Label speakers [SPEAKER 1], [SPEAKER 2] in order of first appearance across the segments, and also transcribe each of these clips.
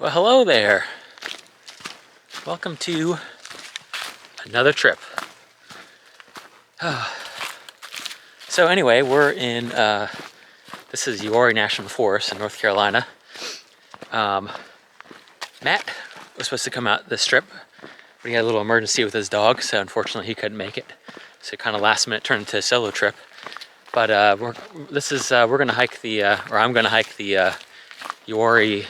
[SPEAKER 1] Well, hello there. Welcome to another trip. So anyway, we're in, this is Uwharrie National Forest in North Carolina. Matt was supposed to come out this trip, but he had a little emergency with his dog, so unfortunately he couldn't make it. So kind of last minute turned into a solo trip. But we're gonna hike the, or I'm gonna hike the Uwharrie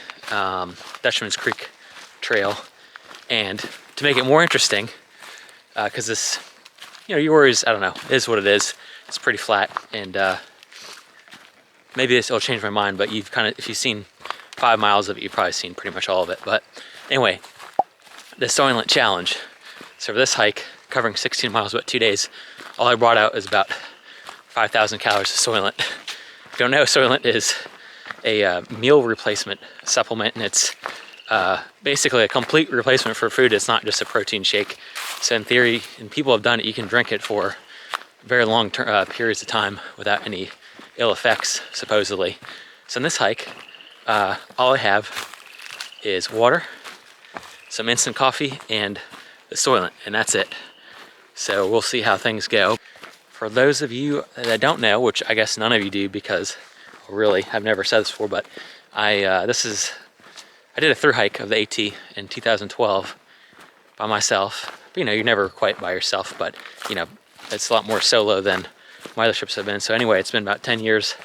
[SPEAKER 1] Dutchmans Creek Trail. And to make it more interesting, because this, Uwharrie's, I don't know, is what it is. It's pretty flat, and maybe this will change my mind, but if you've seen 5 miles of it, you've probably seen pretty much all of it. But anyway, the Soylent challenge. So for this hike, covering 16 miles, about 2 days, all I brought out is about 5,000 calories of Soylent. If you don't know, Soylent is a meal replacement supplement, and it's basically a complete replacement for food. It's not just a protein shake. So in theory, and people have done it, you can drink it for very long periods of time without any ill effects, supposedly. So in this hike, all I have is water, some instant coffee, and the Soylent, and that's it. So we'll see how things go. For those of you that don't know, which I guess none of you do, because really, I've never said this before, but I did a through hike of the AT in 2012 by myself. But, you're never quite by yourself, but it's a lot more solo than my other trips have been. So anyway, it's been about 10 years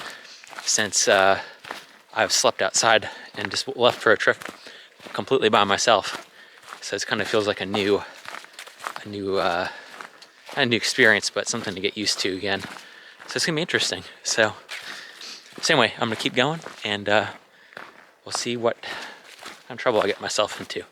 [SPEAKER 1] since I've slept outside and just left for a trip completely by myself. So it kind of feels like a new experience, but something to get used to again. So it's gonna be interesting. So anyway, I'm gonna keep going, and we'll see what kind of trouble I get myself into.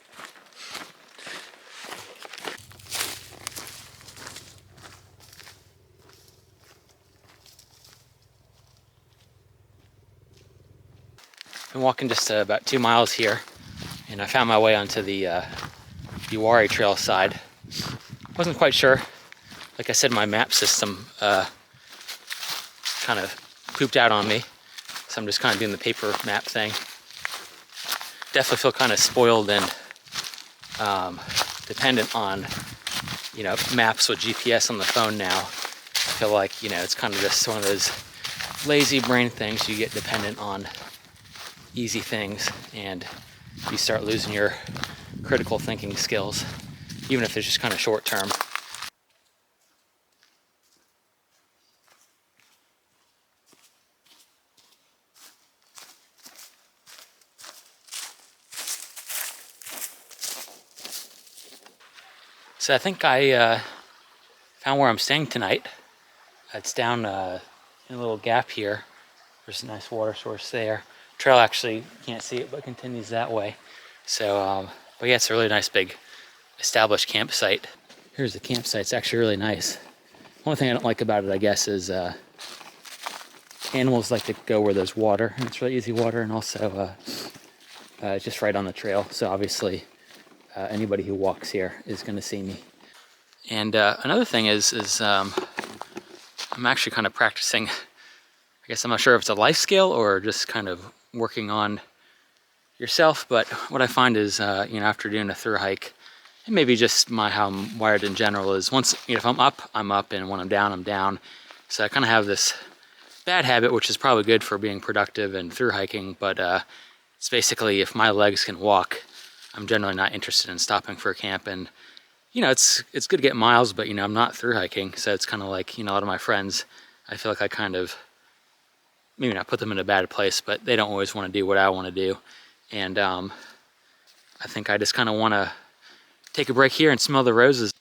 [SPEAKER 1] I'm walking just about 2 miles here, and I found my way onto the Uwharrie Trail side. Wasn't quite sure. Like I said, my map system kind of pooped out on me, so I'm just kind of doing the paper map thing. Definitely feel kind of spoiled and dependent on maps with GPS on the phone now. I feel like it's kind of just one of those lazy brain things. You get dependent on easy things, and you start losing your critical thinking skills, even if it's just kind of short term. So I think I found where I'm staying tonight. It's down in a little gap here. There's a nice water source there. Trail actually, can't see it, but continues that way. So, but yeah, it's a really nice big established campsite. Here's the campsite. It's actually really nice. Only thing I don't like about it, I guess, is animals like to go where there's water, and it's really easy water, and also it's just right on the trail. So obviously, anybody who walks here is going to see me. And another thing is I'm actually kind of practicing. I guess I'm not sure if it's a life skill or just kind of working on yourself, but what I find is, after doing a through hike, and maybe just how I'm wired in general, is once, if I'm up, I'm up, and when I'm down, I'm down. So I kind of have this bad habit, which is probably good for being productive and through hiking, but it's basically, if my legs can walk, I'm generally not interested in stopping for a camp. And it's good to get miles, but I'm not through hiking, so it's kind of like, a lot of my friends, I feel like I kind of, maybe not put them in a bad place, but they don't always want to do what I want to do. And I think I just kind of want to take a break here and smell the roses.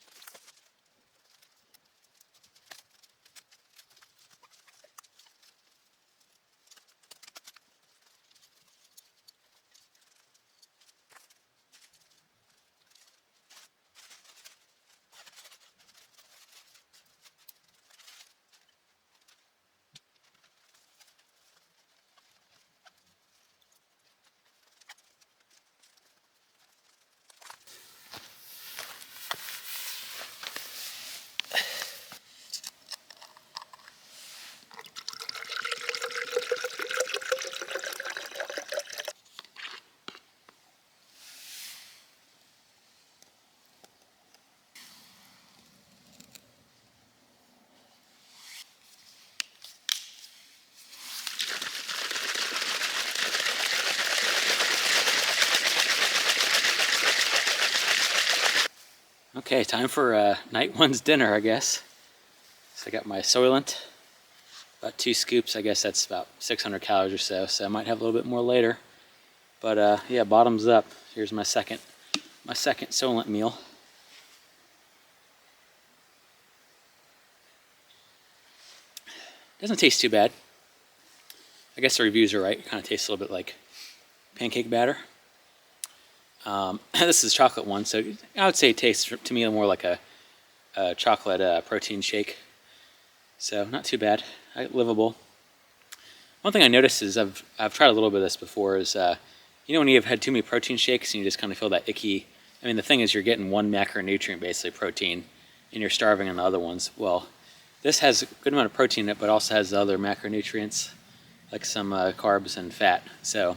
[SPEAKER 1] Okay, time for night one's dinner, I guess. So I got my Soylent, about 2 scoops. I guess that's about 600 calories or so. So I might have a little bit more later. But yeah, bottoms up. Here's my second Soylent meal. Doesn't taste too bad. I guess the reviews are right. It kind of tastes a little bit like pancake batter. This is chocolate one, so I would say it tastes to me more like a chocolate protein shake. So not too bad, livable. One thing I noticed is I've tried a little bit of this before is you know when you've had too many protein shakes and you just kind of feel that icky. I mean the thing is you're getting one macronutrient, basically protein, and you're starving on the other ones. Well, this has a good amount of protein in it, but also has the other macronutrients like some carbs and fat. So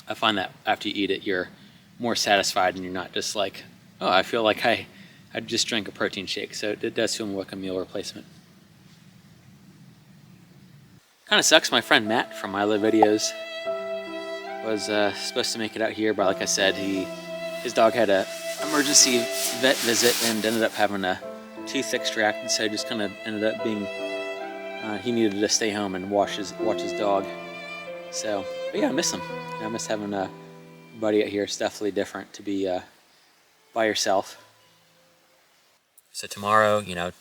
[SPEAKER 1] I find that after you eat it, you're more satisfied and you're not just like, oh, I feel like I just drank a protein shake. So it does feel more like a meal replacement. Kind of sucks. My friend Matt from My Live Videos was supposed to make it out here, but like I said, his dog had a emergency vet visit and ended up having a tooth extract, so just kind of ended up being he needed to stay home and watch his dog. So, but yeah, I miss him. I miss having a buddy out here. It's definitely different to be by yourself. So tomorrow, you know,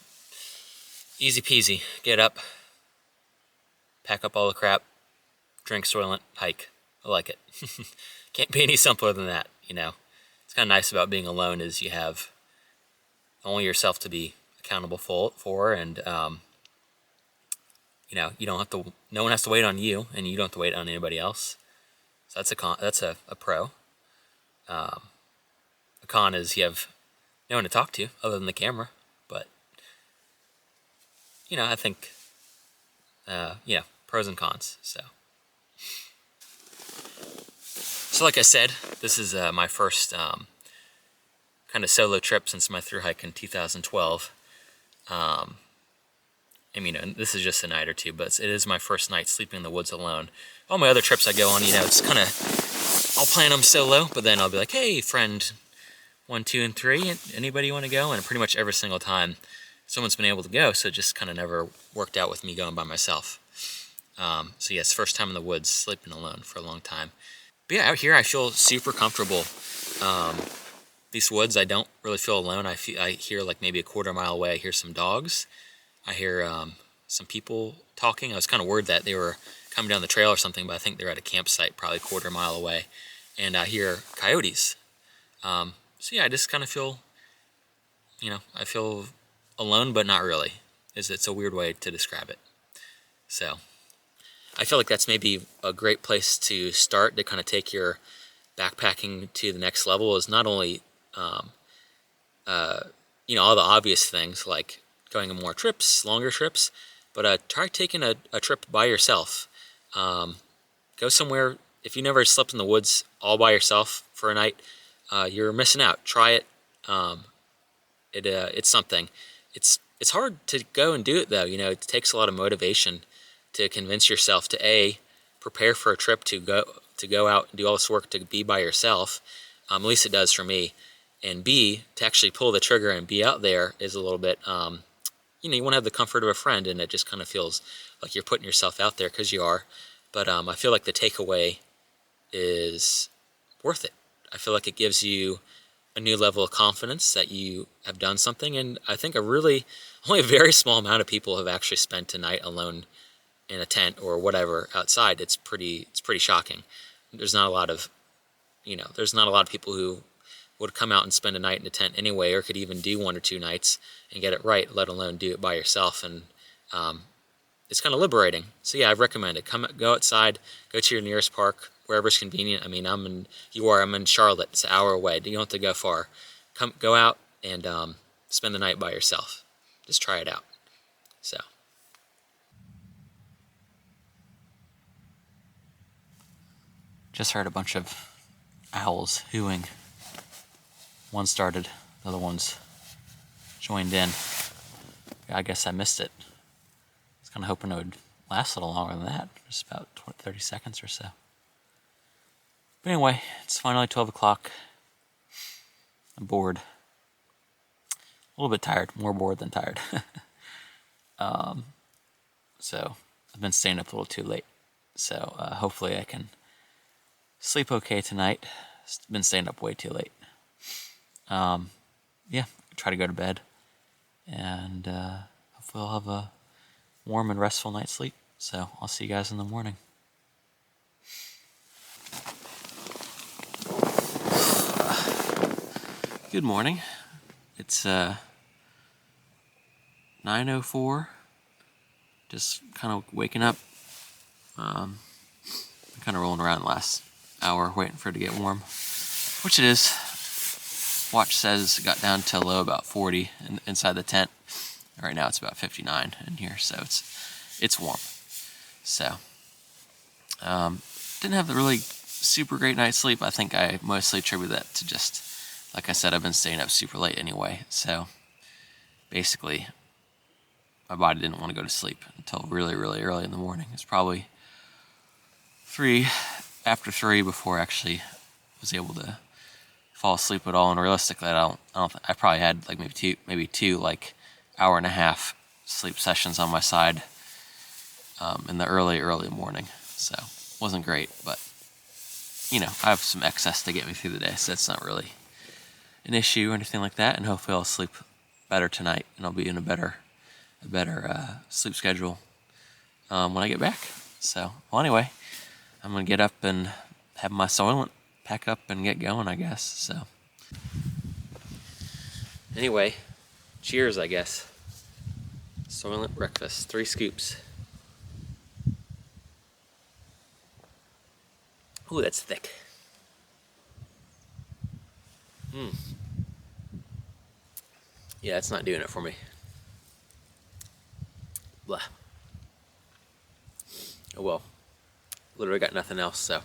[SPEAKER 1] easy peasy. Get up, pack up all the crap, drink Soylent, hike. I like it. Can't be any simpler than that, you know. It's kind of nice about being alone is you have only yourself to be accountable for and you know, you don't have to. No one has to wait on you, and you don't have to wait on anybody else. So that's a pro. A con is you have no one to talk to other than the camera. But you know, I think you know, pros and cons. So like I said, this is my first kind of solo trip since my thru hike in 2012. I mean, and this is just a night or two, but it is my first night sleeping in the woods alone. All my other trips I go on, you know, it's kind of, I'll plan them solo, but then I'll be like, hey, friend 1, 2, and 3, anybody want to go? And pretty much every single time someone's been able to go, so it just kind of never worked out with me going by myself. So yes, first time in the woods, sleeping alone for a long time. But yeah, out here I feel super comfortable. These woods, I don't really feel alone. I hear like maybe a quarter mile away, I hear some dogs. I hear some people talking. I was kind of worried that they were coming down the trail or something, but I think they're at a campsite probably a quarter mile away. And I hear coyotes. So yeah, I just kind of feel, you know, I feel alone, but not really. It's a weird way to describe it. So I feel like that's maybe a great place to start to kind of take your backpacking to the next level is not only, you know, all the obvious things like going on more trips, longer trips, but try taking a trip by yourself. Go somewhere. If you never slept in the woods all by yourself for a night, you're missing out. Try it. It's something. It's hard to go and do it though. You know, it takes a lot of motivation to convince yourself to prepare for a trip to go out and do all this work to be by yourself. At least it does for me. And B, to actually pull the trigger and be out there is a little bit. You know, you want to have the comfort of a friend, and it just kind of feels like you're putting yourself out there because you are. But I feel like the takeaway is worth it. I feel like it gives you a new level of confidence that you have done something. And I think only a very small amount of people have actually spent a night alone in a tent or whatever outside. It's pretty shocking. There's not a lot of, you know, there's not a lot of people who would come out and spend a night in a tent anyway, or could even do 1 or 2 nights and get it right, let alone do it by yourself. And it's kind of liberating. So yeah, I recommend it. Go outside, go to your nearest park, wherever's convenient. I mean, I'm in Charlotte. It's an hour away. You don't have to go far. Go out and spend the night by yourself. Just try it out. So. Just heard a bunch of owls hooing. One started, the other one's joined in. Yeah, I guess I missed it. I was kind of hoping it would last a little longer than that, just about 30 seconds or so. But anyway, it's finally 12 o'clock. I'm bored. little bit tired, more bored than tired. So I've been staying up a little too late. So hopefully I can sleep okay tonight. Been staying up way too late. Yeah, try to go to bed, and hopefully I'll have a warm and restful night's sleep. So I'll see you guys in the morning. Good morning. It's 9:04. Just kind of waking up. Kind of rolling around the last hour waiting for it to get warm, which it is. Watch says it got down to low about 40 inside the tent. Right now it's about 59 in here, so it's warm. So didn't have the really super great night's sleep. I think I mostly attribute that to just, like I said, I've been staying up super late anyway. So basically, my body didn't want to go to sleep until really, really early in the morning. It's probably after 3 before I actually was able to fall asleep at all. And realistically, I probably had like maybe two like hour and a half sleep sessions on my side in the early morning. So wasn't great, but I have some excess to get me through the day, so that's not really an issue or anything like that. And hopefully I'll sleep better tonight, and I'll be in a better sleep schedule when I get back. So, well, anyway, I'm gonna get up and have my Soylent, pack up and get going, I guess. So, anyway, cheers, I guess. Soylent breakfast, 3 scoops. Ooh, that's thick. Yeah, it's not doing it for me. Blah. Oh well. Literally got nothing else, so.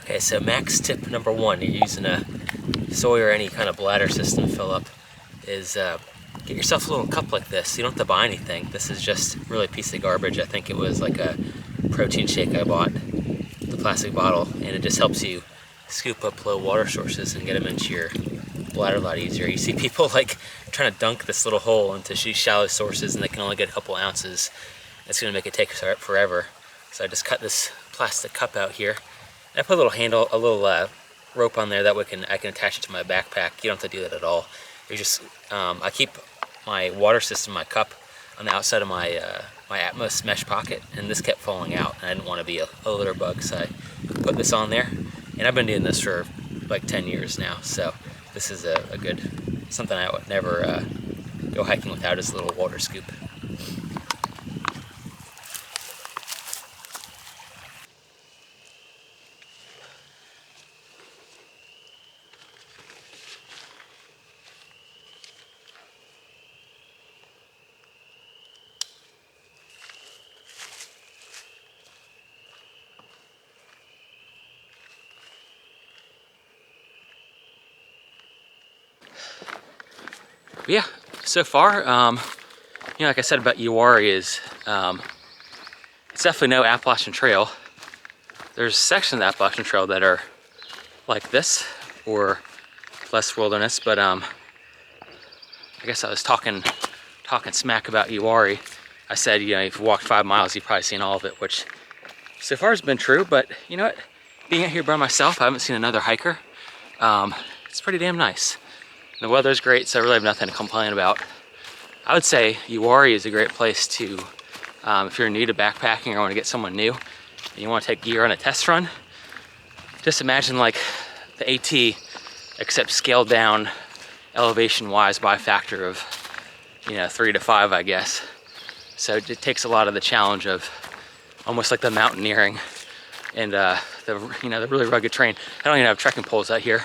[SPEAKER 1] Okay, so max tip number 1, you're using a soy or any kind of bladder system fill up, is get yourself a little cup like this. You don't have to buy anything. This is just really a piece of garbage. I think it was like a protein shake I bought, the plastic bottle, and it just helps you scoop up low water sources and get them into your bladder a lot easier. You see people like trying to dunk this little hole into these shallow sources and they can only get a couple ounces. It's gonna make it take forever. So I just cut this plastic cup out here. I put a little handle, a little rope on there that I can attach it to my backpack. You don't have to do that at all. You just, I keep my water system, my cup, on the outside of my my Atmos mesh pocket, and this kept falling out, and I didn't want to be a litter bug, so I put this on there. And I've been doing this for like 10 years now, so this is a good, something I would never go hiking without, is a little water scoop. But yeah, so far, like I said about Uwharrie, is it's definitely no Appalachian Trail. There's sections of the Appalachian Trail that are like this, or less wilderness, but I guess I was talking smack about Uwharrie. I said, if you walked 5 miles, you've probably seen all of it, which so far has been true, but you know what? Being out here by myself, I haven't seen another hiker. It's pretty damn nice. The weather's great, so I really have nothing to complain about. I would say Uwharrie is a great place to, if you're new to backpacking or want to get someone new, and you want to take gear on a test run, just imagine like the AT, except scaled down elevation-wise by a factor of, 3 to 5, I guess. So it takes a lot of the challenge of almost like the mountaineering and the really rugged terrain. I don't even have trekking poles out here,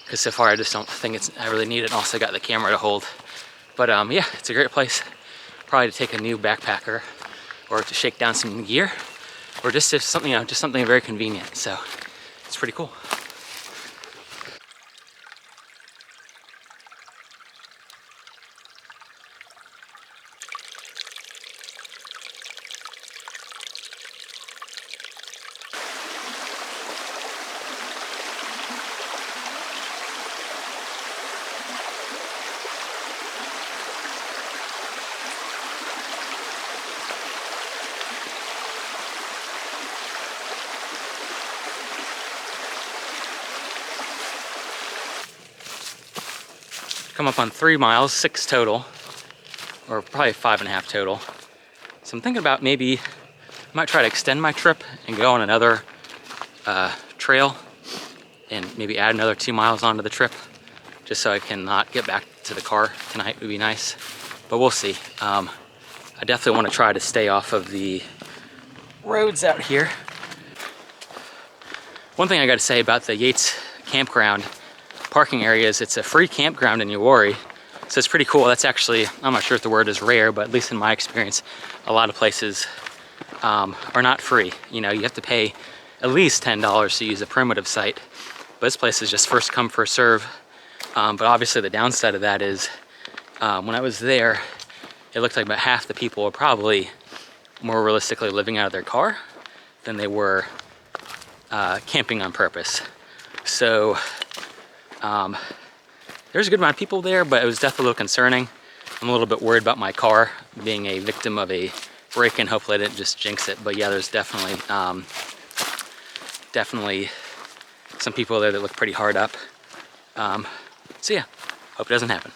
[SPEAKER 1] because so far I just don't think I really need it. And also got the camera to hold. But yeah, it's a great place probably to take a new backpacker or to shake down some gear. or just if something, just something very convenient. So it's pretty cool. Come up on 3 miles, 6 total, or probably 5.5 total. So I'm thinking about maybe I might try to extend my trip and go on another trail and maybe add another 2 miles onto the trip, just so I can not get back to the car tonight would be nice, but we'll see. I definitely want to try to stay off of the roads out here. One thing I got to say about the Yates campground parking area is it's a free campground in Uwharrie, so it's pretty cool. That's actually, I'm not sure if the word is rare, but at least in my experience, a lot of places are not free. You know, you have to pay at least $10 to use a primitive site, but this place is just first come, first serve. But obviously the downside of that is when I was there, it looked like about half the people were probably more realistically living out of their car than they were camping on purpose. So there's a good amount of people there, but it was definitely a little concerning. I'm a little bit worried about my car being a victim of a break-in. Hopefully I didn't just jinx it, but yeah, there's definitely some people there that look pretty hard up. So yeah, hope it doesn't happen.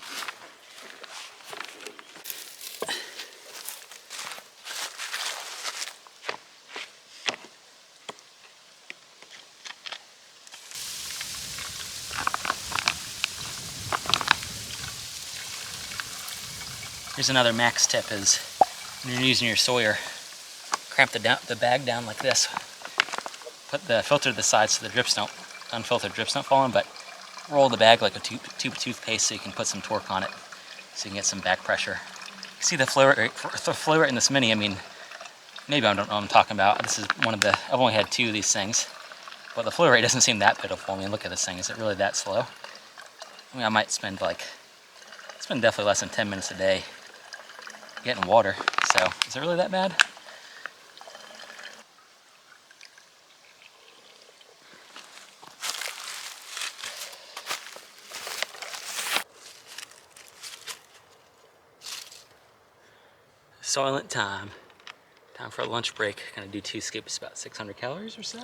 [SPEAKER 1] Here's another max tip: is when you're using your Sawyer, cramp the bag down like this. Put the filter to the side so the unfiltered drips don't fall in, but roll the bag like a tube of toothpaste so you can put some torque on it so you can get some back pressure. You see the flow rate in this Mini, I mean, maybe I don't know what I'm talking about. This is one of the, I've only had 2 of these things, but the flow rate doesn't seem that pitiful. I mean, look at this thing, is it really that slow? I mean, I might spend definitely less than 10 minutes a day getting water, so is it really that bad? Soylent time. Time for a lunch break. Gonna do 2 scoops, about 600 calories or so.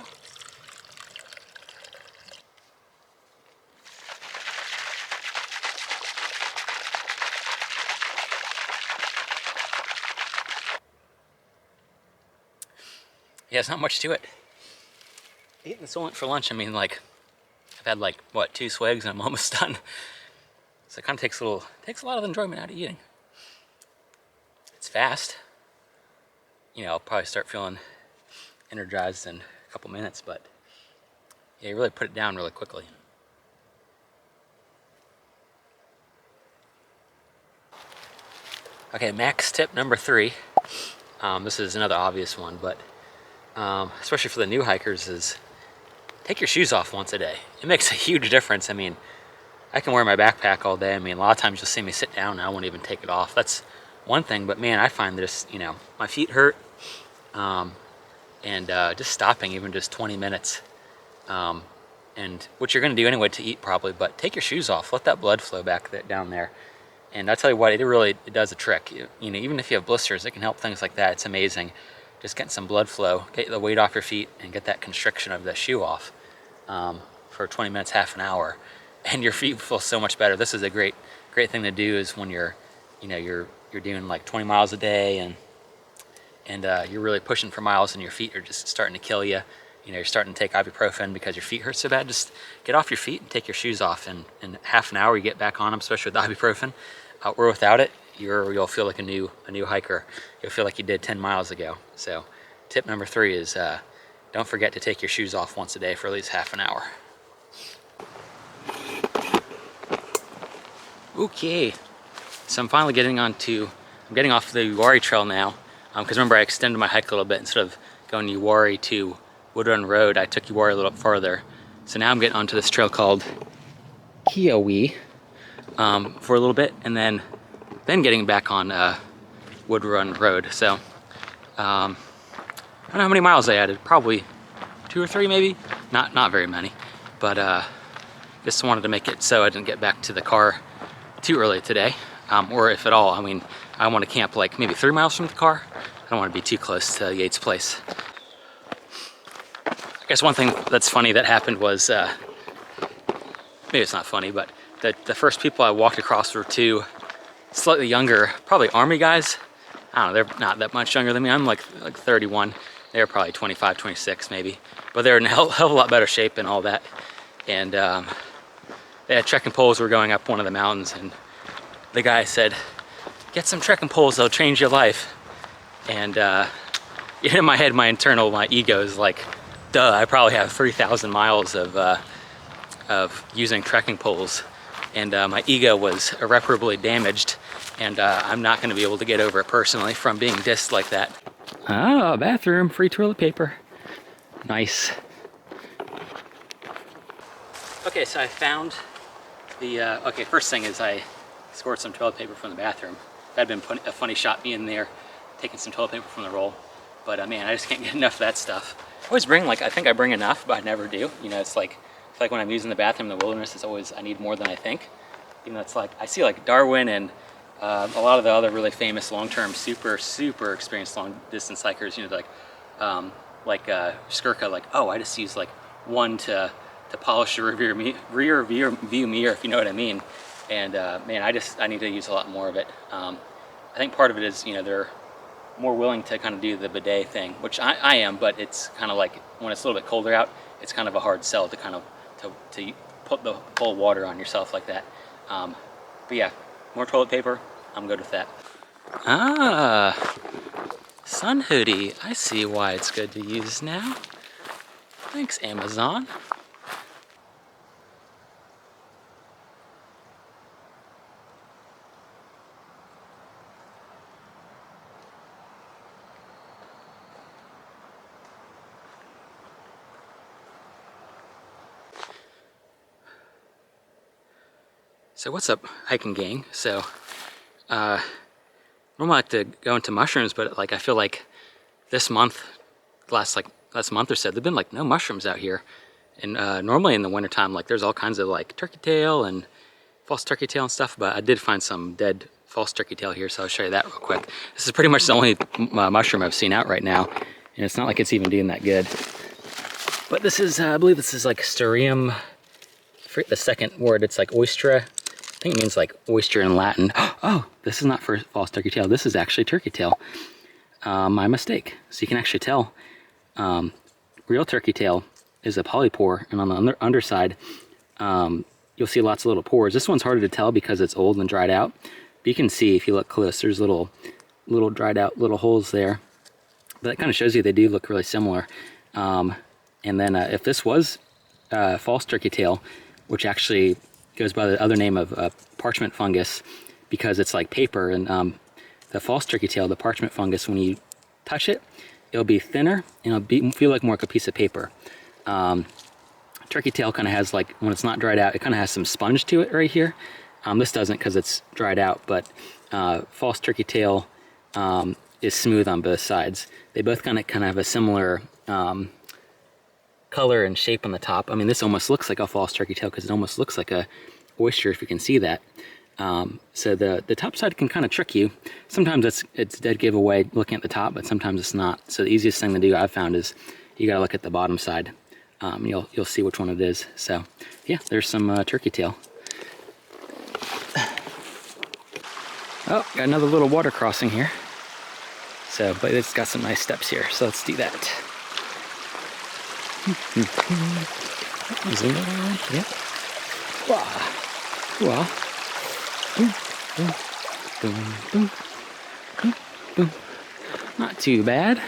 [SPEAKER 1] Yeah, it's not much to it. Eating the Soylent for lunch, I mean, like, I've had like, what, 2 swigs and I'm almost done. So it kind of takes a lot of enjoyment out of eating. It's fast. You know, I'll probably start feeling energized in a couple minutes, but yeah, you really put it down really quickly. Okay, max tip number 3. This is another obvious one, but especially for the new hikers, is take your shoes off once a day. It makes a huge difference. I mean, I can wear my backpack all day. I mean, a lot of times you'll see me sit down and I won't even take it off. That's one thing, but man, I find this, you know, my feet hurt, and just stopping even just 20 minutes, and what you're gonna do anyway to eat probably, but take your shoes off, let that blood flow down there. And I tell you what, it does a trick. You know, even if you have blisters, it can help things like that. It's amazing. Just getting some blood flow, get the weight off your feet and get that constriction of the shoe off for 20 minutes, half an hour, and your feet feel so much better. This is a great thing to do, is when you're doing like 20 miles a day and you're really pushing for miles and your feet are just starting to kill you. You know, you're starting to take ibuprofen because your feet hurt so bad. Just get off your feet and take your shoes off, and in half an hour you get back on them, especially with the ibuprofen. Or without it, you'll feel like a new hiker. You'll feel like you did 10 miles ago. So tip number 3 is don't forget to take your shoes off once a day for at least half an hour. Okay, so I'm finally getting off the Uwharrie Trail now, because remember I extended my hike a little bit instead of going Uwharrie to Wood Run Road, I took Uwharrie a little farther. So now I'm getting onto this trail called Keyawee for a little bit, and then getting back on Wood Run Road. So I don't know how many miles I added, probably 2 or 3 maybe, not very many, but just wanted to make it so I didn't get back to the car too early today, or if at all. I mean, I want to camp like maybe 3 miles from the car. I don't want to be too close to Yates' place. I guess one thing that's funny that happened was, maybe it's not funny, but the first people I walked across were 2 slightly younger, probably Army guys. I don't know, they're not that much younger than me. I'm like 31. They're probably 25, 26 maybe. But they're in a hell of a lot better shape and all that. And they had trekking poles. Were going up one of the mountains, and the guy said, "Get some trekking poles, they'll change your life." And in my head, my ego is like, duh, I probably have 3,000 miles of using trekking poles. And my ego was irreparably damaged, and I'm not going to be able to get over it personally from being dissed like that. Ah, bathroom, free toilet paper. Nice. Okay, so I found the, okay, first thing is I scored some toilet paper from the bathroom. That'd been a funny shot, me in there taking some toilet paper from the roll. But man, I just can't get enough of that stuff. I always bring, like, I think I bring enough, but I never do. You know, it's like, I feel like when I'm using the bathroom in the wilderness, it's always, I need more than I think. Even though it's like, I see like Darwin and a lot of the other really famous long-term, super experienced long-distance hikers, you know, like Skirka, like, oh, I just use like 1 to polish the rear view mirror, if you know what I mean. And man, I need to use a lot more of it. I think part of it is, you know, they're more willing to kind of do the bidet thing, which I am, but it's kind of like when it's a little bit colder out, it's kind of a hard sell to kind of to put the whole water on yourself like that. But yeah, more toilet paper, I'm good with that. Ah, sun hoodie. I see why it's good to use now. Thanks, Amazon. So what's up, hiking gang? So normally I like to go into mushrooms, but like I feel like this month, last month or so, there've been like no mushrooms out here. And normally in the wintertime, like there's all kinds of like turkey tail and false turkey tail and stuff, but I did find some dead false turkey tail here, so I'll show you that real quick. This is pretty much the only mushroom I've seen out right now, and it's not like it's even doing that good. But this is, I believe this is like Sterium, the second word, it's like oystra. I think it means like oyster in Latin. Oh, this is not for false turkey tail. This is actually turkey tail. My mistake. So you can actually tell real turkey tail is a polypore, and on the underside, you'll see lots of little pores. This one's harder to tell because it's old and dried out. But you can see if you look close, there's little dried out little holes there. But that kind of shows you they do look really similar. And then if this was false turkey tail, which actually goes by the other name of parchment fungus, because it's like paper, and the false turkey tail, the parchment fungus, when you touch it, it'll be thinner and it'll feel like more like a piece of paper. Turkey tail kind of has, like, when it's not dried out, it kind of has some sponge to it right here. This doesn't because it's dried out, but false turkey tail is smooth on both sides. They both kind of have a similar color and shape on the top. I mean, this almost looks like a false turkey tail because it almost looks like a oyster, if you can see that. So the top side can kind of trick you. Sometimes it's dead giveaway looking at the top, but sometimes it's not. So the easiest thing to do, I've found, is you gotta look at the bottom side. You'll see which one it is. So yeah, there's some turkey tail. Oh, got another little water crossing here. So, but it's got some nice steps here, so let's do that. Zoom it around, yeah. Wow. Boom. Not too bad.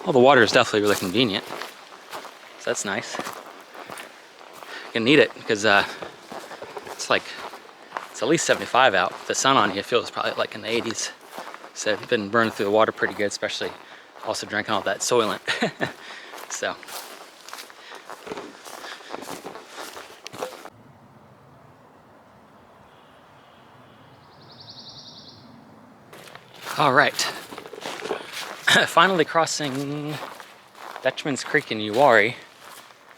[SPEAKER 1] Well, the water is definitely really convenient, so that's nice. You can need it because it's at least 75 out. With the sun on you, it feels probably like in the 80s. So it's been burning through the water pretty good, especially Also drinking all that Soylent. So. All right. Finally crossing Dutchmans Creek in Uwharrie.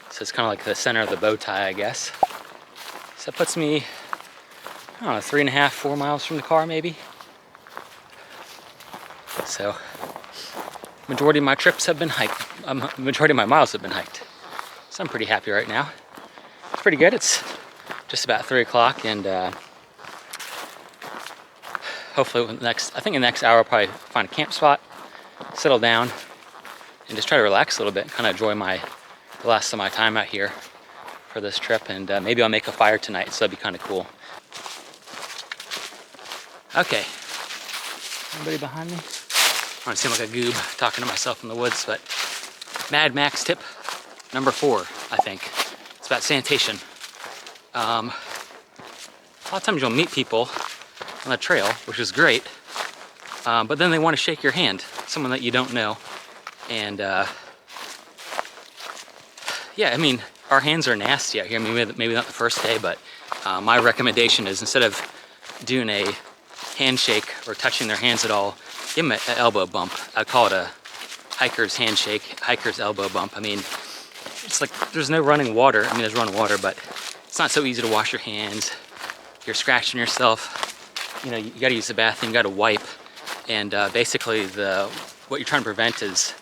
[SPEAKER 1] So it's kind of like the center of the bow tie, I guess. So it puts me, I don't know, 3.5, 4 miles from the car maybe. So majority of my trips have been hiked. Majority of my miles have been hiked. So I'm pretty happy right now. It's pretty good. It's just about 3 o'clock, and hopefully I think in the next hour I'll probably find a camp spot, settle down, and just try to relax a little bit, kind of enjoy the last of my time out here for this trip. And maybe I'll make a fire tonight, so that'd be kind of cool. Okay, anybody behind me? I don't seem like a goob talking to myself in the woods, but Mad Max tip number 4, I think. It's about sanitation. A lot of times you'll meet people on the trail, which is great, but then they want to shake your hand, someone that you don't know. And yeah, I mean, our hands are nasty out here. I mean, maybe not the first day, but my recommendation is, instead of doing a handshake or touching their hands at all, give them an elbow bump. I call it a hiker's handshake, hiker's elbow bump. I mean, it's like there's no running water. I mean, there's running water, but it's not so easy to wash your hands. You're scratching yourself. You know, you got to use the bathroom, you got to wipe. And basically, what you're trying to prevent is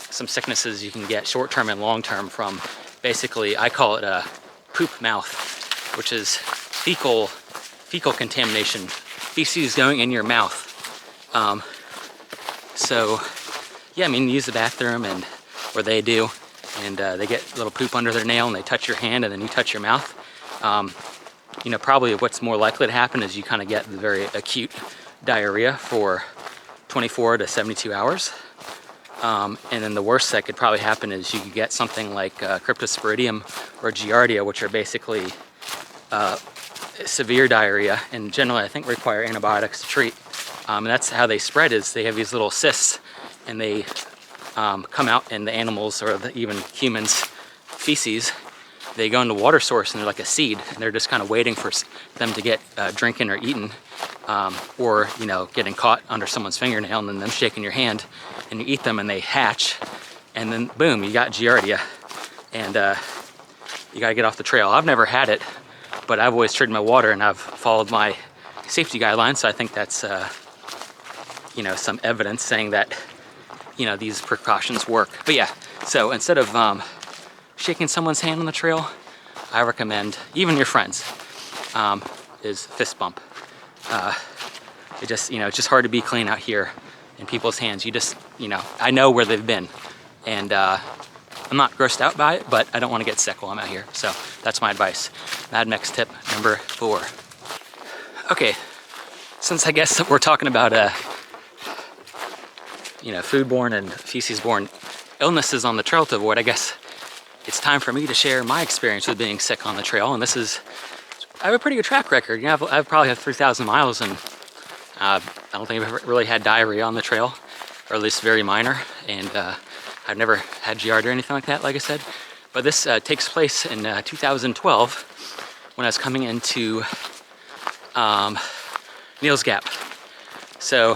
[SPEAKER 1] some sicknesses you can get short-term and long-term from, basically, I call it a poop mouth, which is fecal contamination, feces going in your mouth. So yeah, I mean, use the bathroom, or they do, and they get a little poop under their nail, and they touch your hand, and then you touch your mouth. You know, probably what's more likely to happen is you kind of get the very acute diarrhea for 24 to 72 hours. And then the worst that could probably happen is you could get something like cryptosporidium or giardia, which are basically severe diarrhea, and generally I think require antibiotics to treat. And that's how they spread, is they have these little cysts, and they come out in the animals, or even humans' feces. They go into water source, and they're like a seed, and they're just kind of waiting for them to get drinking or eaten, or, you know, getting caught under someone's fingernail, and then them shaking your hand, and you eat them, and they hatch, and then boom, you got giardia, and you gotta get off the trail. I've never had it, but I've always treated my water, and I've followed my safety guidelines, so I think that's you know, some evidence saying that, you know, these precautions work. But yeah, so instead of shaking someone's hand on the trail, I recommend, even your friends, is fist bump. It just, you know, it's just hard to be clean out here in people's hands. You just, you know, I know where they've been, and I'm not grossed out by it, but I don't want to get sick while I'm out here. So that's my advice. Mad Max tip number 4. Okay, since I guess we're talking about you know, foodborne and feces-borne illnesses on the trail to avoid, I guess it's time for me to share my experience with being sick on the trail. And this is, I have a pretty good track record. You know, I've probably had 3,000 miles, and I don't think I've ever really had diarrhea on the trail, or at least very minor. And I've never had giardia or anything like that, like I said. But this takes place in 2012, when I was coming into Neal's Gap. So,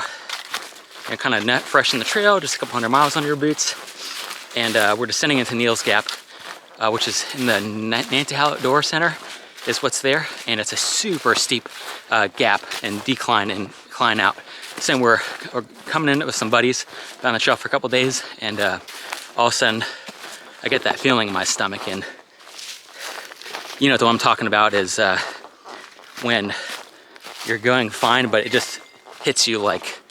[SPEAKER 1] you know, kind of net fresh in the trail, just a couple hundred miles under your boots. And we're descending into Neal's Gap, which is in the Nantahala Outdoor Center, is what's there. And it's a super steep gap and decline and climb out. So we're coming in with some buddies down the trail for a couple days, and all of a sudden I get that feeling in my stomach. And you know what I'm talking about is when you're going fine, but it just hits you like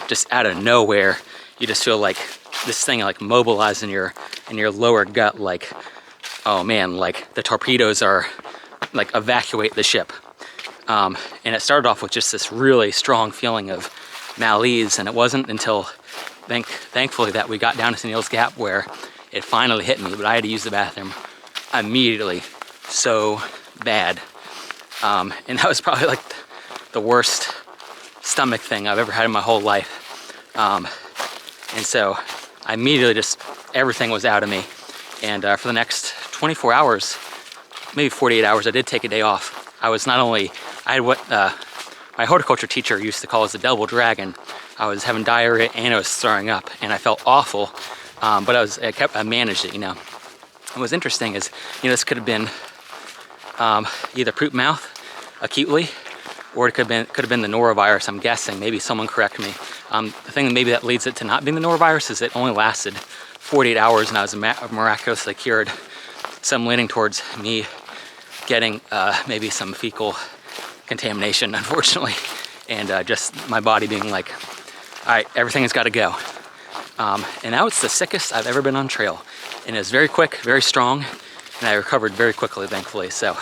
[SPEAKER 1] just out of nowhere. You just feel like this thing like mobilized in your lower gut, like, oh man, like the torpedoes are like evacuate the ship. And it started off with just this really strong feeling of malaise, and it wasn't until thankfully that we got down to Neal's Gap where it finally hit me. But I had to use the bathroom immediately, so bad. And that was probably like the worst stomach thing I've ever had in my whole life. And so I immediately just, everything was out of me. And for the next 24 hours, maybe 48 hours, I did take a day off. I was not only, I had what my horticulture teacher used to call as the double dragon. I was having diarrhea and I was throwing up and I felt awful. But I managed it, you know. And what's interesting is, you know, this could have been either poop mouth acutely, or it could have been the norovirus, I'm guessing. Maybe someone correct me. The thing maybe that leads it to not being the norovirus is it only lasted 48 hours and I was miraculously cured. So I'm leaning towards me getting maybe some fecal contamination, unfortunately, and just my body being like, all right, everything has got to go. And now it's the sickest I've ever been on trail. And it was very quick, very strong, and I recovered very quickly, thankfully. So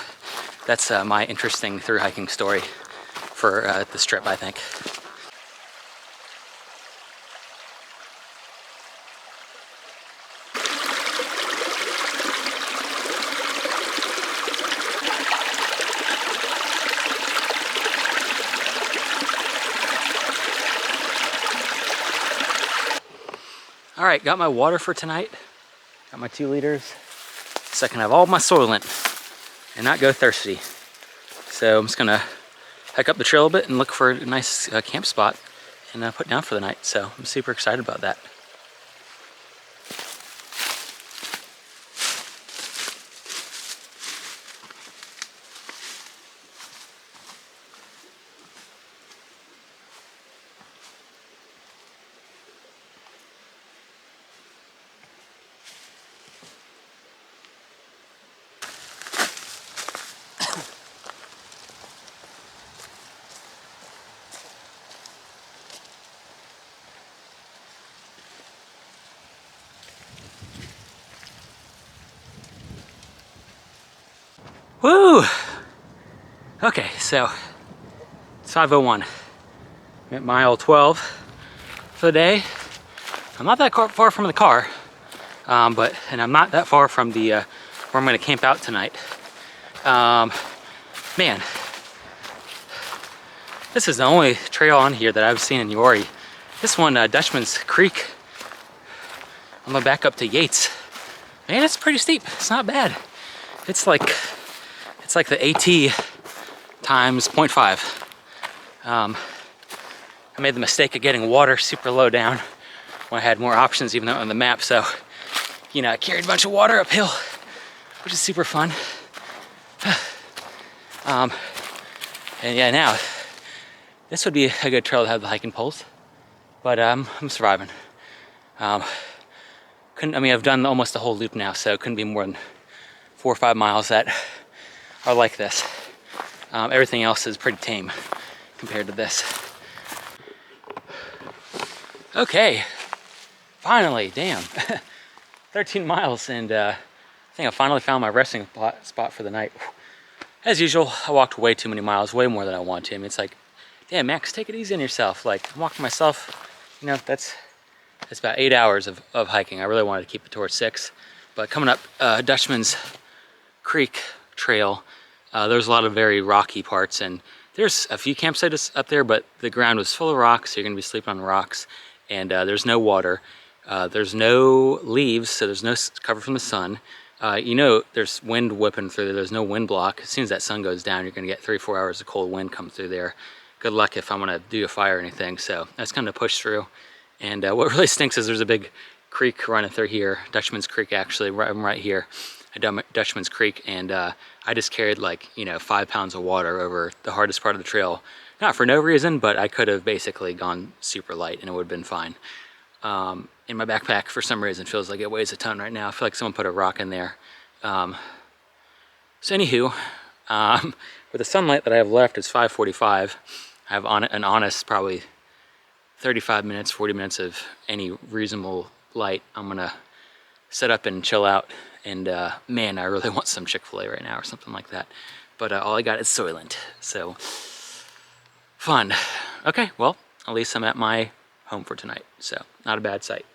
[SPEAKER 1] that's my interesting through hiking story for this trip, I think. All right, got my water for tonight. Got my 2 liters. So I can have all my Soylent and not go thirsty. So I'm just gonna hike up the trail a bit and look for a nice camp spot and put down for the night. So I'm super excited about that. Woo! Okay, so it's 5:01. I'm at mile 12 for the day. I'm not that far from the car, and I'm not that far from the where I'm going to camp out tonight. Man, this is the only trail on here that I've seen in Uwharrie. This one, Dutchmans Creek. I'm gonna back up to Yates. Man, it's pretty steep. It's not bad. It's like the AT times 0.5. I made the mistake of getting water super low down when I had more options, even though on the map. So, you know, I carried a bunch of water uphill, which is super fun. And yeah, now this would be a good trail to have the hiking poles, but I'm surviving. I mean, I've done almost the whole loop now, so it couldn't be more than 4 or 5 miles that are like this. Everything else is pretty tame compared to this. Okay, finally, damn. 13 miles, and I think I finally found my resting spot for the night. As usual, I walked way too many miles, way more than I want to. I mean, it's like, damn, Max, take it easy on yourself. Like, I'm walking myself, you know, that's about 8 hours of hiking. I really wanted to keep it towards 6. But coming up Dutchman's Creek Trail, there's a lot of very rocky parts, and there's a few campsites up there, but the ground was full of rocks, so you're gonna be sleeping on rocks, and there's no water. There's no leaves, so there's no cover from the sun. You know, there's wind whipping through there. There's no wind block. As soon as that sun goes down, you're gonna get 3 or 4 hours of cold wind come through there. Good luck if I'm gonna do a fire or anything. So that's kind of push through. And what really stinks is there's a big creek running through here, Dutchman's Creek actually. I'm right here at Dutchman's Creek, and I just carried like, you know, 5 pounds of water over the hardest part of the trail. Not for no reason, but I could have basically gone super light and it would have been fine. In my backpack, for some reason, feels like it weighs a ton right now. I feel like someone put a rock in there. So anywho, with the sunlight that I have left, it's 5:45. I have an honest probably 35 minutes, 40 minutes of any reasonable light. I'm gonna set up and chill out. And man, I really want some Chick-fil-a right now or something like that. But all I got is Soylent, so fun. Okay, well, at least I'm at my home for tonight, so not a bad sight.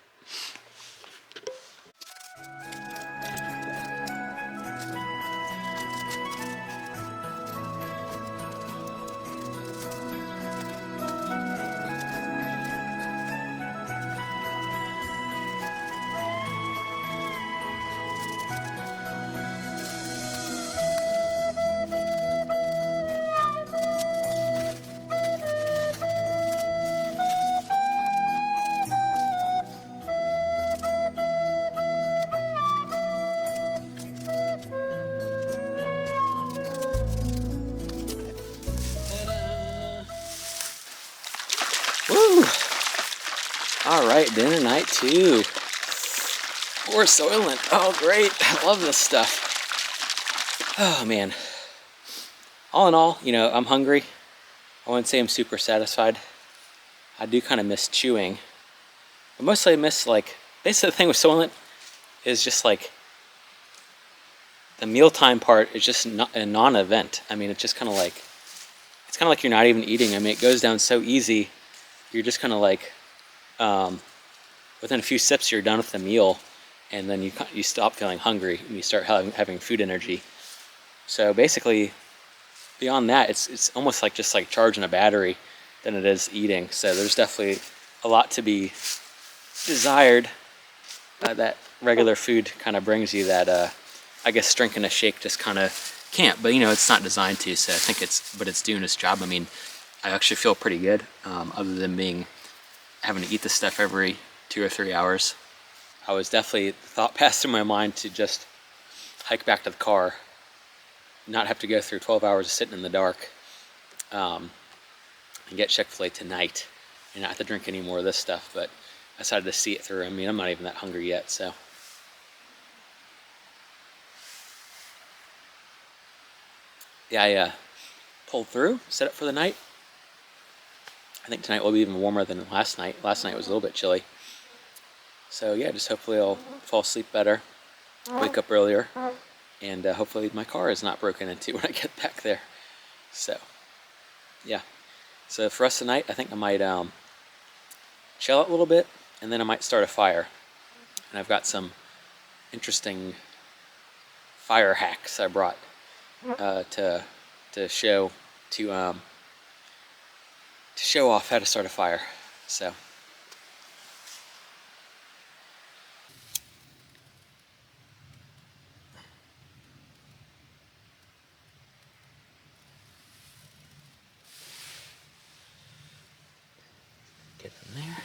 [SPEAKER 1] All right, dinner night 2. More Soylent. Oh, great. I love this stuff. Oh, man. All in all, I'm hungry. I wouldn't say I'm super satisfied. I do kind of miss chewing. But mostly I miss, basically the thing with Soylent is just, the mealtime part is just a non-event. I mean, it's just kind of it's kind of like you're not even eating. I mean, it goes down so easy. You're just kind of within a few sips, you're done with the meal. And then you stop feeling hungry and you start having food energy. So basically, beyond that, it's almost just like charging a battery than it is eating. So there's definitely a lot to be desired that regular food kind of brings you that I guess drinking a shake just kind of can't. But it's not designed to, so I think it's doing its job. I mean, I actually feel pretty good, other than having to eat this stuff every 2 or 3 hours. I was definitely thought passed through my mind to just hike back to the car, not have to go through 12 hours of sitting in the dark, and get Chick-fil-a tonight and not have to drink any more of this stuff. But I decided to see it through. I mean, I'm not even that hungry yet, so. Yeah, I pulled through, set up for the night. I think tonight will be even warmer than last night. Last night was a little bit chilly. So yeah, just hopefully I'll fall asleep better, wake up earlier, and hopefully my car is not broken into when I get back there. So yeah, so for us tonight, I think I might chill out a little bit, and then I might start a fire. And I've got some interesting fire hacks I brought to show off how to start a fire. So. Get them there.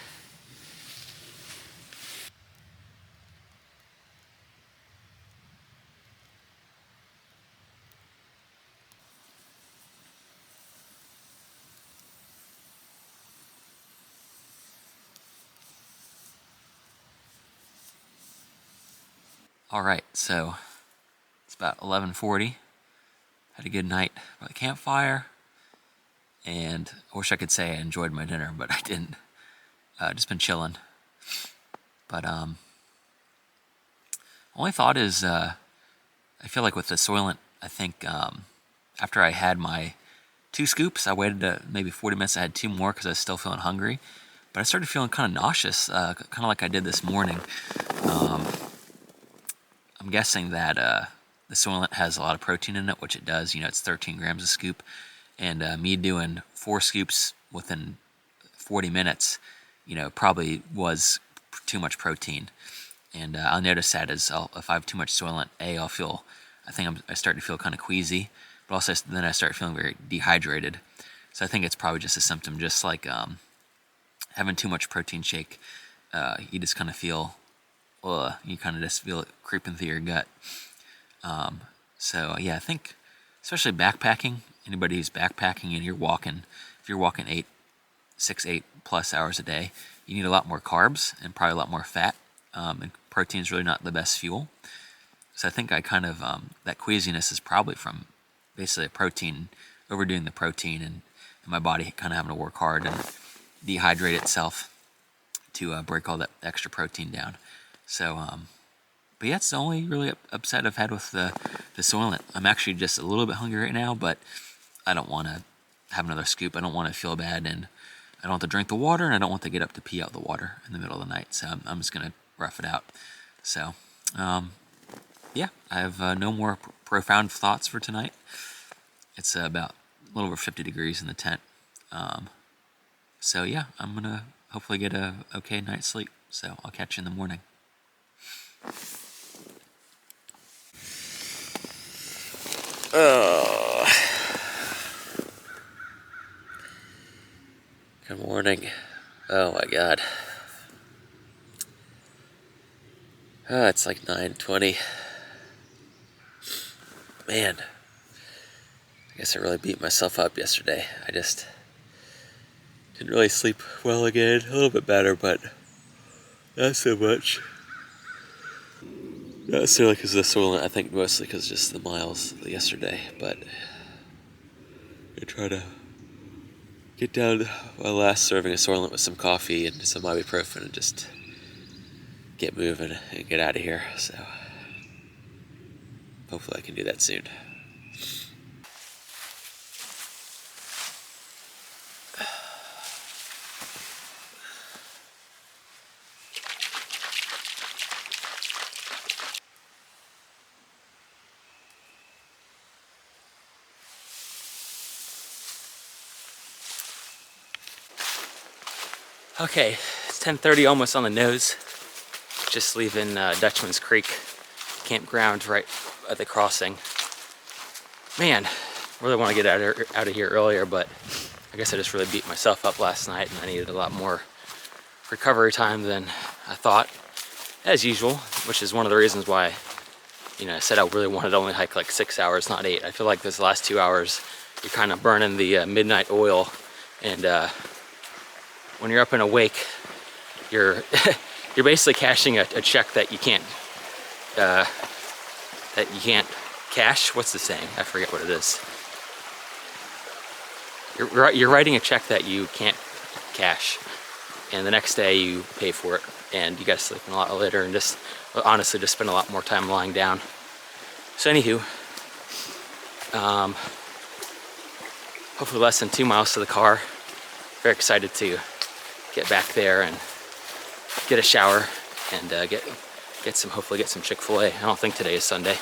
[SPEAKER 1] All right, so it's about 11:40. Had a good night by the campfire, and I wish I could say I enjoyed my dinner, but I didn't. Just been chilling. But only thought is, I feel like with the Soylent, I think after I had my 2 scoops, I waited maybe 40 minutes. I had 2 more because I was still feeling hungry, but I started feeling kind of nauseous, kind of like I did this morning. I'm guessing that the Soylent has a lot of protein in it, which it does. It's 13 grams a scoop, and me doing 4 scoops within 40 minutes, probably was too much protein. And I'll notice that if I have too much Soylent, I start to feel kind of queasy, but also then I start feeling very dehydrated. So I think it's probably just a symptom, just like having too much protein shake. You just kind of feel, you kind of just feel it creeping through your gut. So yeah, I think especially backpacking, anybody who's backpacking and if you're walking 8 plus hours a day, you need a lot more carbs and probably a lot more fat. And protein is really not the best fuel. So I think I kind of, that queasiness is probably from basically overdoing the protein and my body kind of having to work hard and dehydrate itself to break all that extra protein down. So, but yeah, it's the only really upset I've had with the Soylent. I'm actually just a little bit hungry right now, but I don't want to have another scoop. I don't want to feel bad, and I don't want to drink the water, and I don't want to get up to pee out the water in the middle of the night. So I'm just going to rough it out. So, yeah, I have no more profound thoughts for tonight. It's about a little over 50 degrees in the tent. So yeah, I'm going to hopefully get a okay night's sleep. So I'll catch you in the morning. Good morning. Oh my God. It's like 9:20. Man, I guess I really beat myself up yesterday. I just didn't really sleep well again. A little bit better, but Not so much. Not necessarily because of the Soylent, I think mostly because just the miles yesterday, but I try to get down my last serving of Soylent with some coffee and some ibuprofen and just get moving and get out of here. So hopefully I can do that soon. Okay, it's 10:30, almost on the nose. Just leaving Dutchmans Creek campground right at the crossing. Man, really want to get out of here earlier, but I guess I just really beat myself up last night and I needed a lot more recovery time than I thought, as usual, which is one of the reasons why, I said I really wanted to only hike like 6 hours, not 8. I feel like this last 2 hours, you're kind of burning the midnight oil, and when you're up and awake, you're you're basically cashing a check that you can't cash. What's the saying? I forget what it is. You're writing a check that you can't cash, and the next day you pay for it, and you gotta sleep in a lot later, and just honestly just spend a lot more time lying down. So anywho, hopefully less than 2 miles to the car. Very excited to get back there and get a shower and hopefully get some Chick-fil-A. I don't think today is Sunday.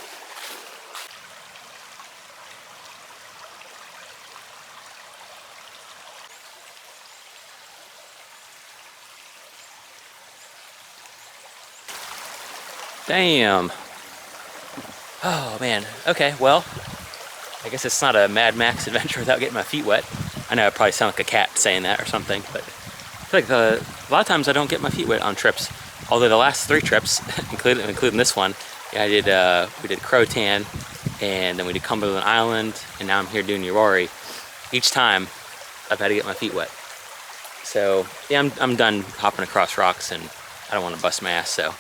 [SPEAKER 1] Damn. Oh man. Okay, well, I guess it's not a Mad Max adventure without getting my feet wet. I know I probably sound like a cat saying that or something, but I feel like a lot of times I don't get my feet wet on trips. Although the last 3 trips, including this one, we did Croatan, and then we did Cumberland Island, and now I'm here doing Uwharrie. Each time, I've had to get my feet wet. So yeah, I'm done hopping across rocks, and I don't want to bust my ass. So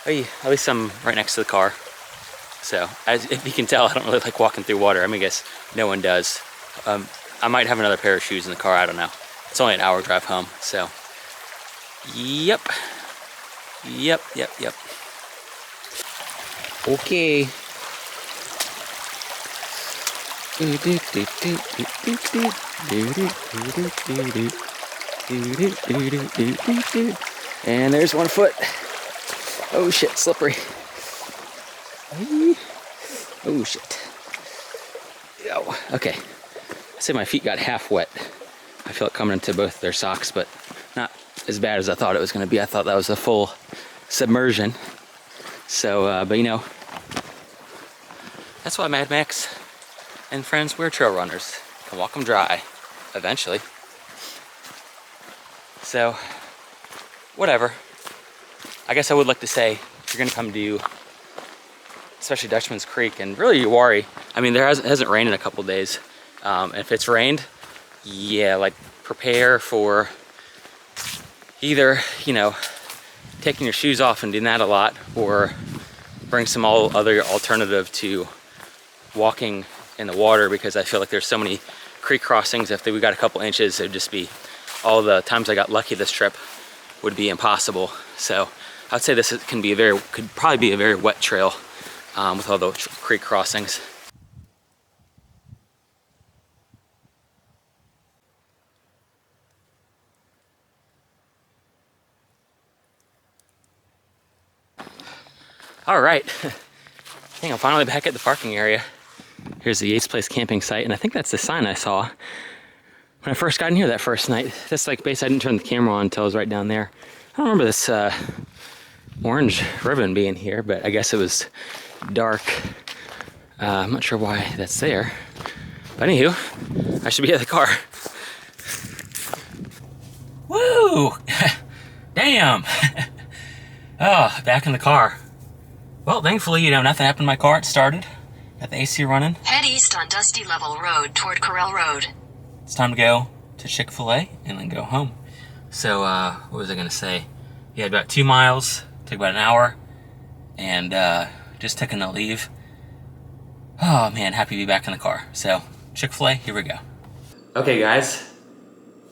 [SPEAKER 1] at least I'm right next to the car. So if you can tell, I don't really like walking through water. I mean, I guess no one does. I might have another pair of shoes in the car. I don't know. It's only an hour drive home. So yep. Okay. And there's one foot. Oh shit, slippery. Oh shit. Oh, okay. I say my feet got half wet. I feel it coming into both their socks, but not as bad as I thought it was going to be. I thought that was a full submersion. So, but that's why Mad Max and friends, we're trail runners. Can walk them dry, eventually. So, whatever. I guess I would like to say, if you're going to come to, especially Dutchmans Creek and really Uwharrie, I mean, it hasn't rained in a couple days. If it's rained, yeah, like prepare for either, taking your shoes off and doing that a lot, or bring some other alternative to walking in the water, because I feel like there's so many creek crossings. If we got a couple inches, it would just be, all the times I got lucky this trip would be impossible. So I'd say this could probably be a very wet trail with all those creek crossings. All right, I think I'm finally back at the parking area. Here's the Yates Place camping site, and I think that's the sign I saw when I first got in here that first night. This base, I didn't turn the camera on until I was right down there. I don't remember this orange ribbon being here, but I guess it was dark. I'm not sure why that's there. But anywho, I should be at the car. Woo! Damn! Oh, back in the car. Well, thankfully, nothing happened to my car. It started. Got the AC running.
[SPEAKER 2] Head east on Dusty Level Road toward Corral Road.
[SPEAKER 1] It's time to go to Chick-fil-A and then go home. So, what was I gonna say? We had about 2 miles, took about an hour, and just taking a leave. Oh man, happy to be back in the car. So, Chick-fil-a, here we go. Okay guys,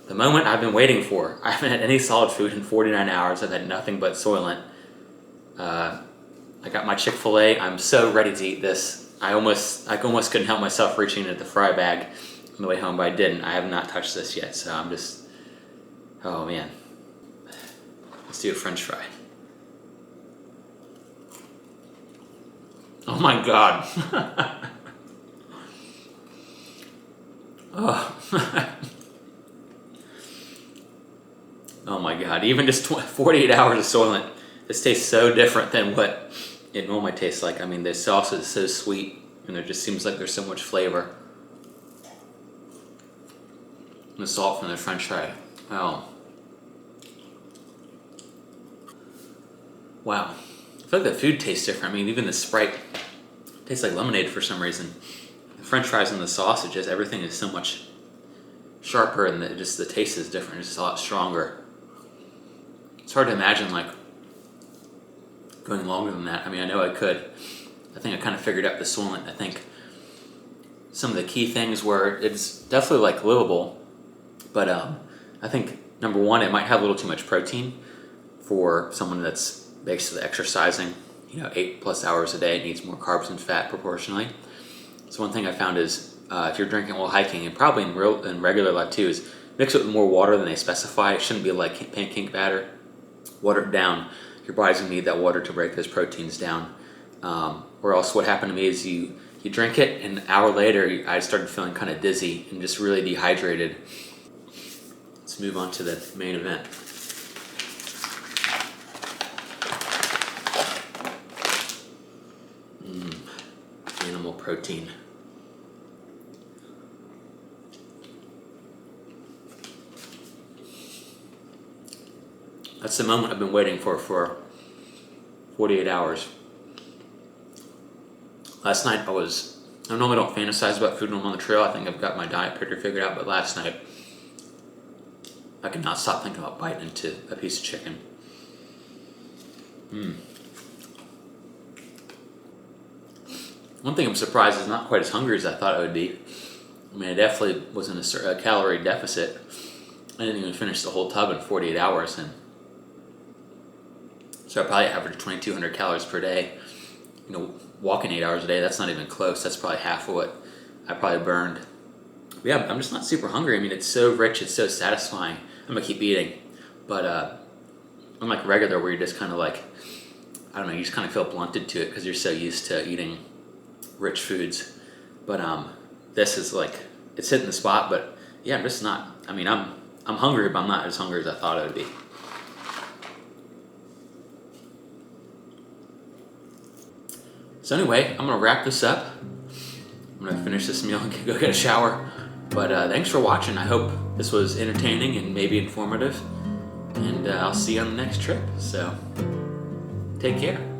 [SPEAKER 1] the moment I've been waiting for. I haven't had any solid food in 49 hours. I've had nothing but Soylent. I got my Chick-fil-A. I'm so ready to eat this. I almost couldn't help myself reaching at the fry bag on the way home, but I didn't. I have not touched this yet, so I'm just, oh man. Let's do a French fry. Oh my God. Oh. Oh my God, even just 48 hours of Soylent, this tastes so different than what it normally tastes like. I mean, the sauce is so sweet, and there just seems like there's so much flavor. And the salt from the French fry, oh. Wow, I feel like the food tastes different. I mean, even the Sprite tastes like lemonade for some reason. The French fries and the sausages, everything is so much sharper, and the taste is different. It's just a lot stronger. It's hard to imagine like going longer than that. I mean, I know I could. I think I kind of figured out the Soylent. I think some of the key things were it's definitely like livable, but I think number one, it might have a little too much protein for someone that's basically exercising, 8+ hours a day. It needs more carbs and fat proportionally. So one thing I found is if you're drinking while hiking, and probably in regular life too, is mix it with more water than they specify. It shouldn't be like pancake batter. Water it down. Your body's gonna need that water to break those proteins down. Or else what happened to me is you drink it, and an hour later I started feeling kind of dizzy and just really dehydrated. Let's move on to the main event. Animal protein. That's the moment I've been waiting for 48 hours. Last night I normally don't fantasize about food when I'm on the trail. I think I've got my diet pretty figured out, but last night I could not stop thinking about biting into a piece of chicken. One thing I'm surprised is not quite as hungry as I thought I would be. I mean, I definitely was in a calorie deficit. I didn't even finish the whole tub in 48 hours, and so I probably averaged 2,200 calories per day. Walking 8 hours a day, that's not even close. That's probably half of what I probably burned. But yeah, I'm just not super hungry. I mean, it's so rich, it's so satisfying. I'm gonna keep eating. But unlike regular, where you're just kind of like, I don't know, you just kind of feel blunted to it because you're so used to eating rich foods. But this is like, it's hitting the spot. But yeah, I'm just not, I mean, I'm hungry, but I'm not as hungry as I thought I would be. So anyway, I'm gonna wrap this up. I'm gonna finish this meal and go get a shower. But thanks for watching. I hope this was entertaining and maybe informative. And I'll see you on the next trip. So take care.